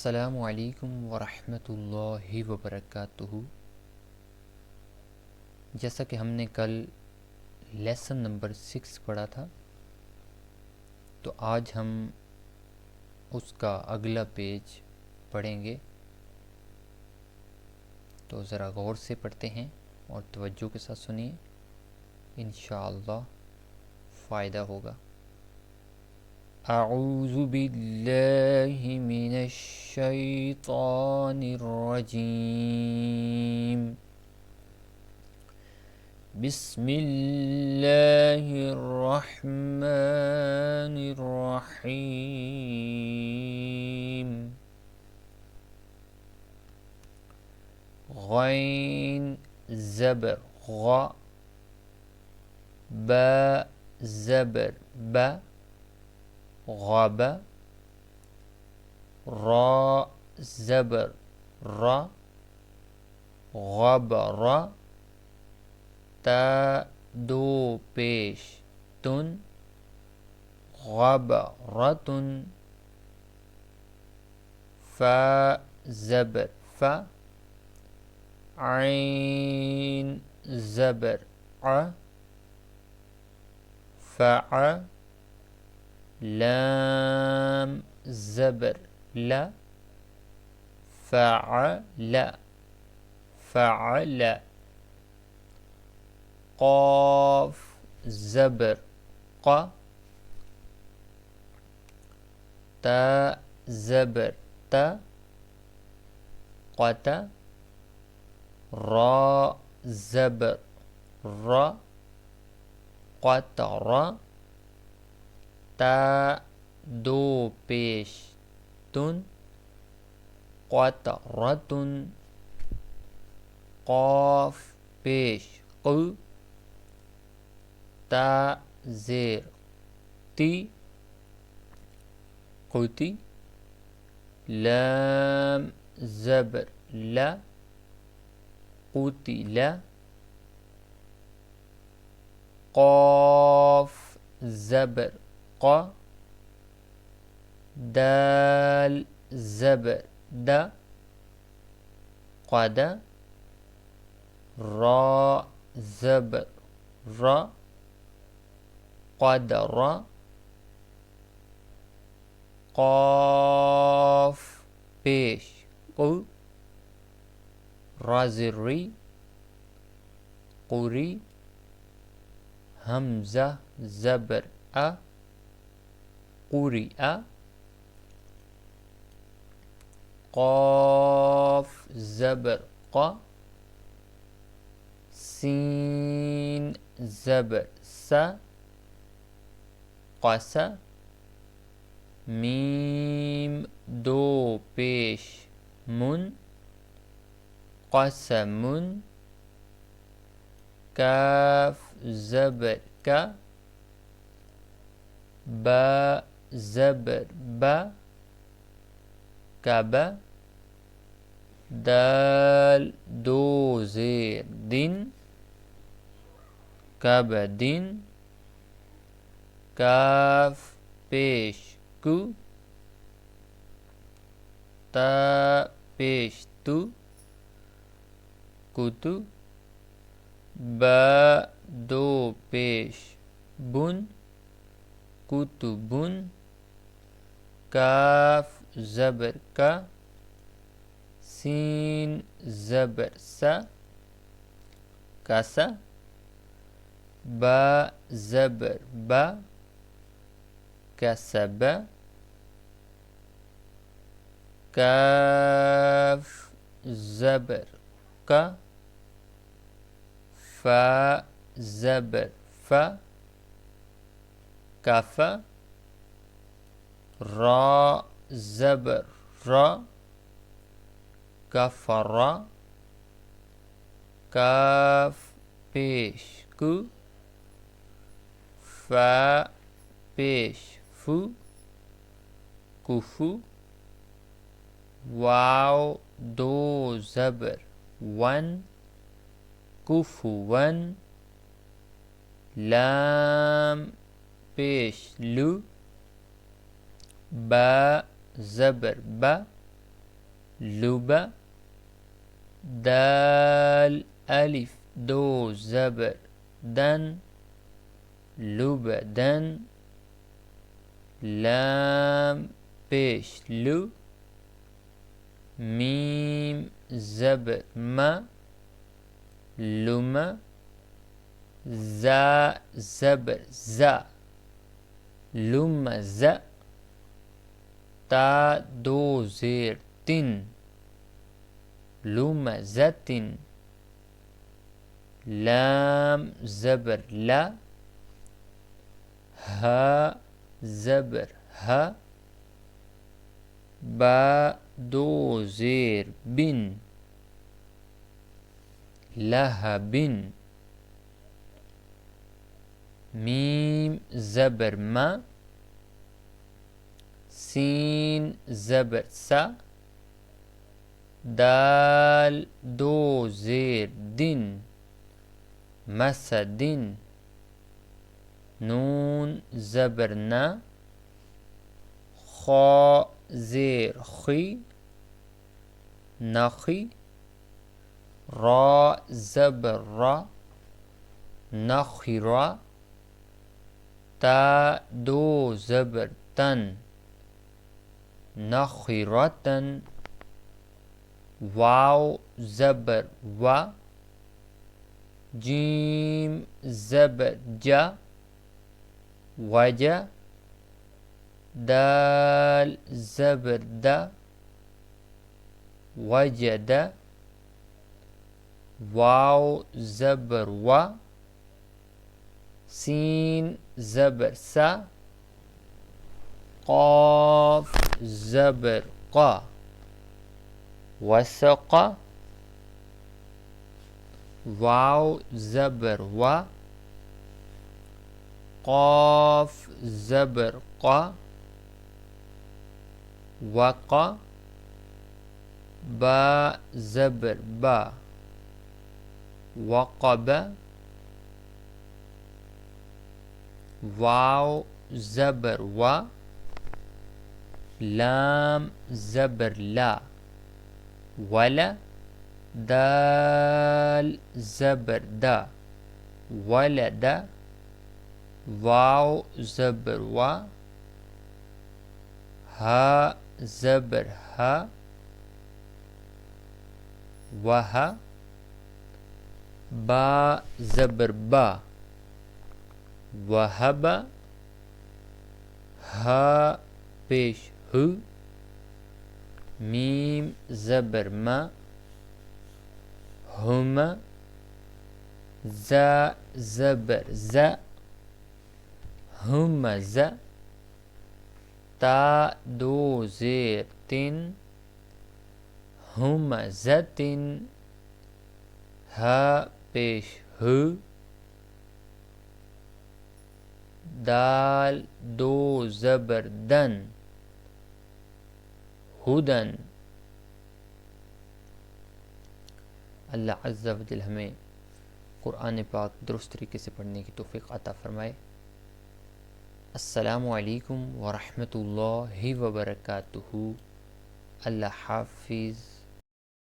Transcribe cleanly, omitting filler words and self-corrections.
السلام علیکم ورحمۃ اللہ وبرکاتہ۔ جیسا کہ ہم نے کل لیسن نمبر 6 پڑھا تھا، تو آج ہم اس کا اگلا پیج پڑھیں گے۔ تو ذرا غور سے پڑھتے ہیں اور توجہ کے ساتھ سنیے، انشاءاللہ فائدہ ہوگا۔ اعوذ باللہ من الشیطان الرجیم، بسم اللہ الرحمن الرحیم۔ غین زبر غ، با زبر با غب، را زبر را غبر، تا دو پیش تن غبرتن، فا زبر فا، عین زبر ع، فع، لام زبر لا، فعل فعل، قاف زبر ق، تا زبر تا، قت، را زبر را، قطر، تا دو پیش تن قطرتن، قاف پیش قو، تا زیر تی قوتی، لام زبر لا، قتل، قاف زبر ق، دال زبر دا، قد، را زبر را، قدر، قاف پیش قو، رازری قری، حمزہ زبر ا، قرئ، قاف زبر ق، سین زبر س، قس، میم دو پیش من، قسم، کاف زبر کا، با زبر با، کب، دال دو زیر دن، کب دن، کاف پیش کو، تا پیش تو، کتو، با دو پیش بن، کتبن، کاف زبر کا، سین زبر سا، کسا، با زبر با، کسب، کاف زبر کا، فا زبر فا، کف، را زبر را، کفر، کاف پیش کو، فا پیش فو، کفو، واو دو زبر ون، کفون، لام پیش لو، با زبر با، لب دال الف دو زبر دن لبدن لام پیش لو میم زبر ما لم زا زبر زا لم ز تا دو زیر تن لم زتن لام زبر لا ها زبر ها با دو زیر بن لهبن میم زبر ما سین زبر سا دال دو زیر دن مسدن نون زبر نا خا زیر خی نخی را زبر را نخرا تا دو زبر تن نخرتن واو زبر و جیم زبر جا وجا دال زبر دا وجد واو زبر و سین زبر سا قاف زبر قا وسق واو زبر و قاف زبر قا وقا با زبر با وقب واو زبر و لام زبر لا ولا دال زبر دا ولد واو زبر و ها زبر ها وها با زبر با وهب ها پیش ہو میم زبر ما ہم زا زبر ز ہم ز تا دو زیر تن ہم زتن ها پیش ہو دال دو زبر دن ہدن اللہ عز و جل ہمیں قرآن پاک درست طریقے سے پڑھنے کی توفیق عطا فرمائے۔ السلام علیکم ورحمۃ اللہ وبرکاتہ۔ اللہ حافظ۔